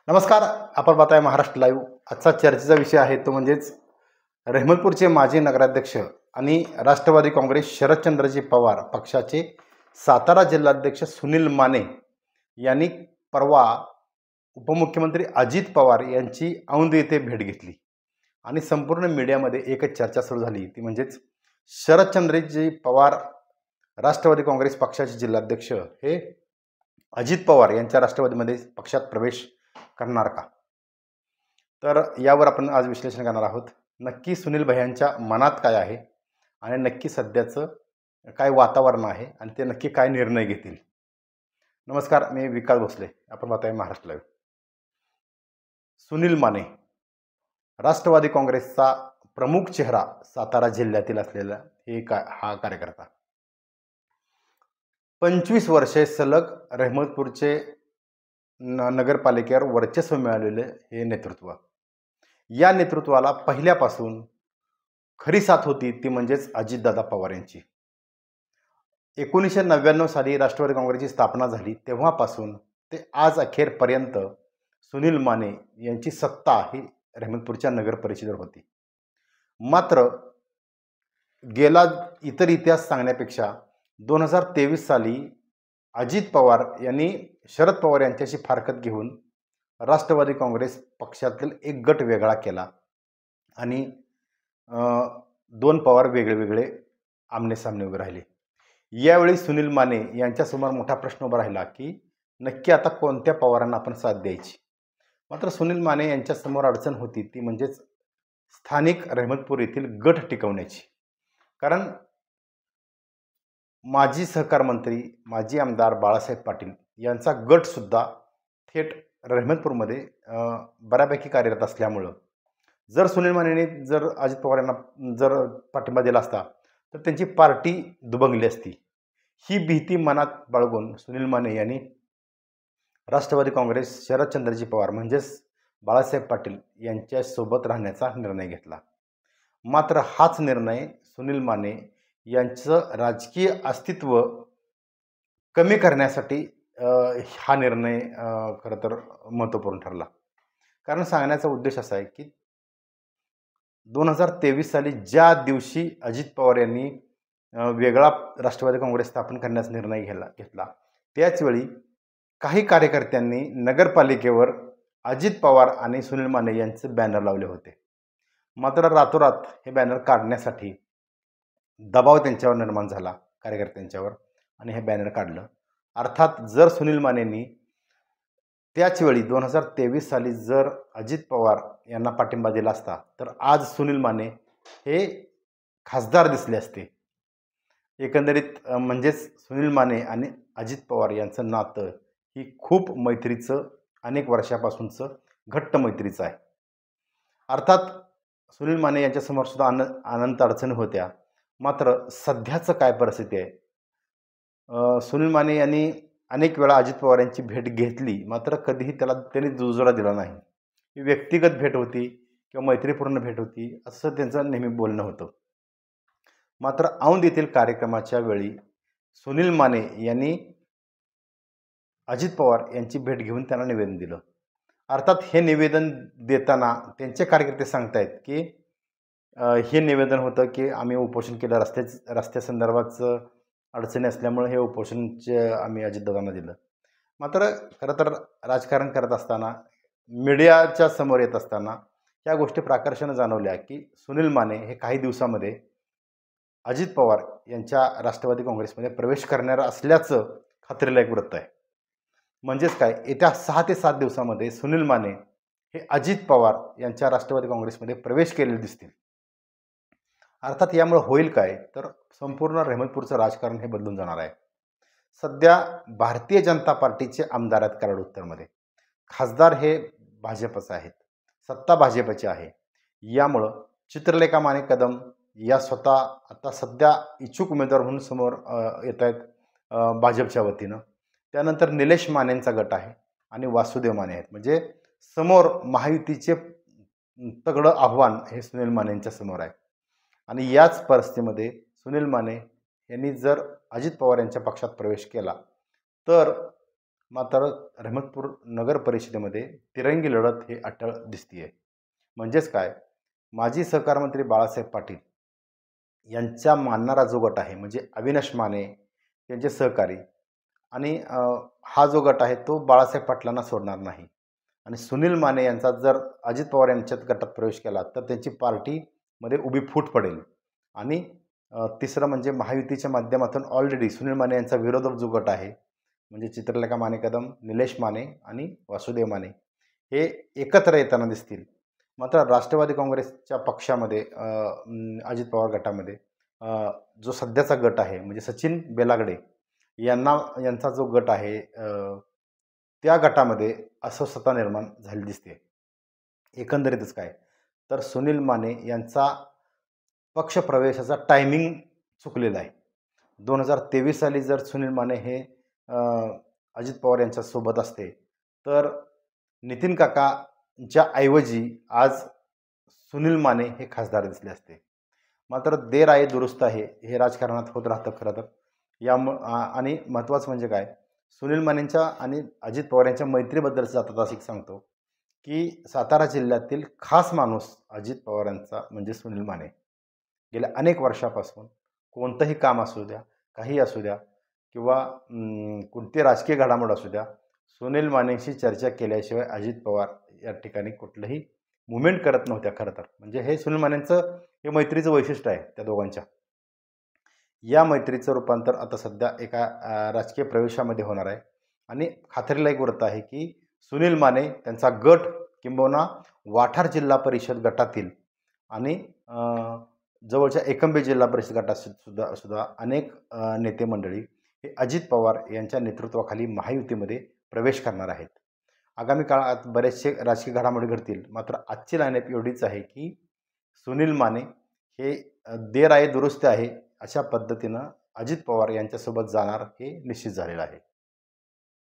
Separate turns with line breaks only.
नमस्कार. आपण पाहताय महाराष्ट्र लाईव्ह. आजचा चर्चेचा विषय आहे तो म्हणजेच रहमतपूरचे माजी नगराध्यक्ष आणि राष्ट्रवादी काँग्रेस शरदचंद्रजी पवार पक्षाचे सातारा जिल्हाध्यक्ष सुनील माने यांनी परवा उपमुख्यमंत्री अजित पवार यांची औंध येथे भेट घेतली आणि संपूर्ण मीडियामध्ये एकच चर्चा सुरू झाली, ती म्हणजेच शरदचंद्रजी पवार राष्ट्रवादी काँग्रेस पक्षाचे जिल्हाध्यक्ष हे अजित पवार यांच्या राष्ट्रवादीमध्ये पक्षात प्रवेश करणार का? तर यावर आपण आज विश्लेषण करणार आहोत. नक्की सुनील भैयांच्या मनात काय आहे आणि नक्की सध्याचं काय वातावरण आहे आणि ते नक्की काय निर्णय घेतील. नमस्कार, मी विकास भोसले. आपण पाहताय महाराष्ट्र लाईव्ह. सुनील माने राष्ट्रवादी काँग्रेसचा प्रमुख चेहरा सातारा जिल्ह्यातील असलेला हा कार्यकर्ता 25 वर्षे सलग रहमतपूरचे नगरपालिकेवर वर्चस्व मिळालेले हे नेतृत्व. या नेतृत्वाला पहिल्यापासून खरी साथ होती ती म्हणजेच अजितदादा पवार यांची. 1999 साली राष्ट्रवादी काँग्रेसची स्थापना झाली तेव्हापासून ते आज अखेरपर्यंत सुनील माने यांची सत्ता ही रहमतपूरच्या नगर परिषदेवर होती. मात्र गेला इतर इतिहास सांगण्यापेक्षा 2023 साली अजित पवार यांनी शरद पवार यांच्याशी फारकत घेऊन राष्ट्रवादी काँग्रेस पक्षातील एक गट वेगळा केला आणि दोन पवार वेगळे आमनेसामने उभे राहिले. यावेळी सुनील माने यांच्यासमोर मोठा प्रश्न उभा राहिला की नक्की आता कोणत्या पवारांना आपण साथ द्यायची. मात्र सुनील माने यांच्यासमोर अडचण होती ती म्हणजेच स्थानिक रहमतपूर येथील गट टिकवण्याची. कारण माजी सहकार मंत्री माजी आमदार बाळासाहेब पाटील यांचा गटसुद्धा थेट रहमतपूरमध्ये बऱ्यापैकी कार्यरत असल्यामुळं जर सुनील मानेंनी जर अजित पवार यांना जर पाठिंबा दिला असता तर त्यांची पार्टी दुभंगली असती. ही भीती मनात बाळगून सुनील माने यांनी राष्ट्रवादी काँग्रेस शरदचंद्रजी पवार म्हणजेच बाळासाहेब पाटील यांच्यासोबत राहण्याचा निर्णय घेतला. मात्र हाच निर्णय सुनील माने यांचं राजकीय अस्तित्व कमी करण्यासाठी हा निर्णय खरं तर महत्त्वपूर्ण ठरला. कारण सांगण्याचा उद्देश असा आहे की 2023 साली ज्या दिवशी अजित पवार यांनी वेगळा राष्ट्रवादी काँग्रेस स्थापन करण्याचा निर्णय घेतला त्याचवेळी काही कार्यकर्त्यांनी नगरपालिकेवर अजित पवार आणि सुनील माने यांचे बॅनर लावले होते. मात्र रातोरात हे बॅनर काढण्यासाठी दबाव त्यांच्यावर निर्माण झाला कार्यकर्त्यांच्यावर आणि हे बॅनर काढलं. अर्थात जर सुनील मानेंनी त्याचवेळी 2023 साली जर अजित पवार यांना पाठिंबा दिला असता तर आज सुनील माने हे खासदार दिसले असते. एकंदरीत म्हणजेच सुनील माने आणि अजित पवार यांचं नातं ही खूप मैत्रीचं अनेक वर्षापासूनचं घट्ट मैत्रीचं आहे. अर्थात सुनील माने यांच्यासमोर सुद्धा अनंत अडचणी होत्या. मात्र सध्याचं काय परिस्थिती आहे, सुनील माने यांनी अनेक वेळा अजित पवार यांची भेट घेतली मात्र कधीही त्यांनी दुजोरा दिला नाही. ही व्यक्तिगत भेट होती किंवा मैत्रीपूर्ण भेट होती असं त्यांचं नेहमी बोलणं होतं. मात्र औंध येथील कार्यक्रमाच्या वेळी सुनील माने यांनी अजित पवार यांची भेट घेऊन त्यांना निवेदन दिलं. अर्थात हे निवेदन देताना त्यांचे कार्यकर्ते सांगतायत की हे निवेदन होतं की आम्ही उपोषण केलं, रस्त्यासंदर्भाचं अडचणी असल्यामुळे हे उपोषणचे आम्ही अजितदादांना दिलं. मात्र खरं तर राजकारण करत असताना मीडियाच्या समोर येत असताना या गोष्टी प्राकर्षानं जाणवल्या की सुनील माने हे काही दिवसामध्ये अजित पवार यांच्या राष्ट्रवादी काँग्रेसमध्ये प्रवेश करणार असल्याचं खात्रीलायक वृत्त आहे. म्हणजेच काय, येत्या 6 ते 7 दिवसामध्ये सुनील माने हे अजित पवार यांच्या राष्ट्रवादी काँग्रेसमध्ये प्रवेश केलेले दिसतील. अर्थात यामुळे होईल काय तर संपूर्ण रहमतपूरचं राजकारण हे बदलून जाणार आहे. सध्या भारतीय जनता पार्टीचे आमदार आहेत कराड उत्तरमध्ये, खासदार हे भाजपचे आहेत, सत्ता भाजपची आहे. यामुळं चित्रलेखा माने कदम या स्वतः आता सध्या इच्छुक उमेदवार म्हणून समोर येत आहेत भाजपच्या वतीनं. त्यानंतर निलेश मानेंचा गट आहे आणि वासुदेव माने आहेत. म्हणजे समोर महायुतीचे तगडं आव्हान हे सुनील मानेंच्या समोर आहे. आणि याच परिस्थितीमध्ये सुनील माने यांनी जर अजित पवार यांच्या पक्षात प्रवेश केला तर मात्र रहमतपूर नगर परिषदेमध्ये तिरंगी लढत हे अटळ दिसतीये. म्हणजेच काय, माजी सहकार मंत्री बाळासाहेब पाटील यांचा मानणारा जो गट आहे म्हणजे अविनाश माने यांचे सहकारी आणि हा जो गट आहे तो बाळासाहेब पाटलांना सोडणार नाही. आणि सुनील माने यांचा जर अजित पवार यांच्यात गटात प्रवेश केला तर त्यांची पार्टीमध्ये उभी फूट पडेल. आणि तिसरं म्हणजे महायुतीच्या माध्यमातून ऑलरेडी सुनील माने यांचा विरोधक जो गट आहे म्हणजे चित्रलेखा माने कदम, निलेश माने आणि वासुदेव माने हे एकत्र येताना दिसतील. मात्र राष्ट्रवादी काँग्रेसच्या पक्षामध्ये अजित पवार गटामध्ये जो सध्याचा गट आहे म्हणजे सचिन बेलागडे यांचा जो गट आहे त्या गटामध्ये अस्वस्थता निर्माण झाली दिसते. एकंदरीतच काय तर सुनील माने यांचा पक्षप्रवेशाचा टायमिंग चुकलेला आहे. 2023 साली जर सुनील माने हे अजित पवार यांच्यासोबत असते तर नितीन काकांच्या ऐवजी आज सुनील माने हे खासदार दिसले असते. मात्र देर आहे दुरुस्त आहे हे राजकारणात होत राहतं खरं तर. आणि महत्त्वाचं म्हणजे काय, सुनील मानेंच्या आणि अजित पवार यांच्या मैत्रीबद्दल जाता सांगतो की सातारा जिल्ह्यातील खास माणूस अजित पवारांचा म्हणजे सुनील माने. गेल्या अनेक वर्षापासून कोणतंही काम असू द्या, काही असू द्या किंवा कोणती राजकीय घडामोड असू द्या, सुनील मानेशी चर्चा केल्याशिवाय अजित पवार या ठिकाणी कुठलंही मुवमेंट करत नव्हत्या खरं तर. म्हणजे हे सुनील मानेंचं हे मैत्रीचं वैशिष्ट्य आहे त्या दोघांच्या. या मैत्रीचं रूपांतर आता सध्या एका राजकीय प्रवेशामध्ये होणार आहे. आणि खात्रीला एक गोष्ट आहे की सुनील माने त्यांचा गट किंबहुना वाठार जिल्हा परिषद गटातील आणि जवळच्या एकंबे जिल्हा परिषद गटात सुद्धा अनेक नेते मंडळी हे अजित पवार यांच्या नेतृत्वाखाली महायुतीमध्ये प्रवेश करणार आहेत. आगामी काळात बरेचसे राजकीय घडामोडी घडतील. मात्र आजची लाईनअप एवढीच आहे की सुनील माने हे देर आहे दुरुस्त आहे अशा पद्धतीनं अजित पवार यांच्यासोबत जाणार हे निश्चित झालेलं आहे.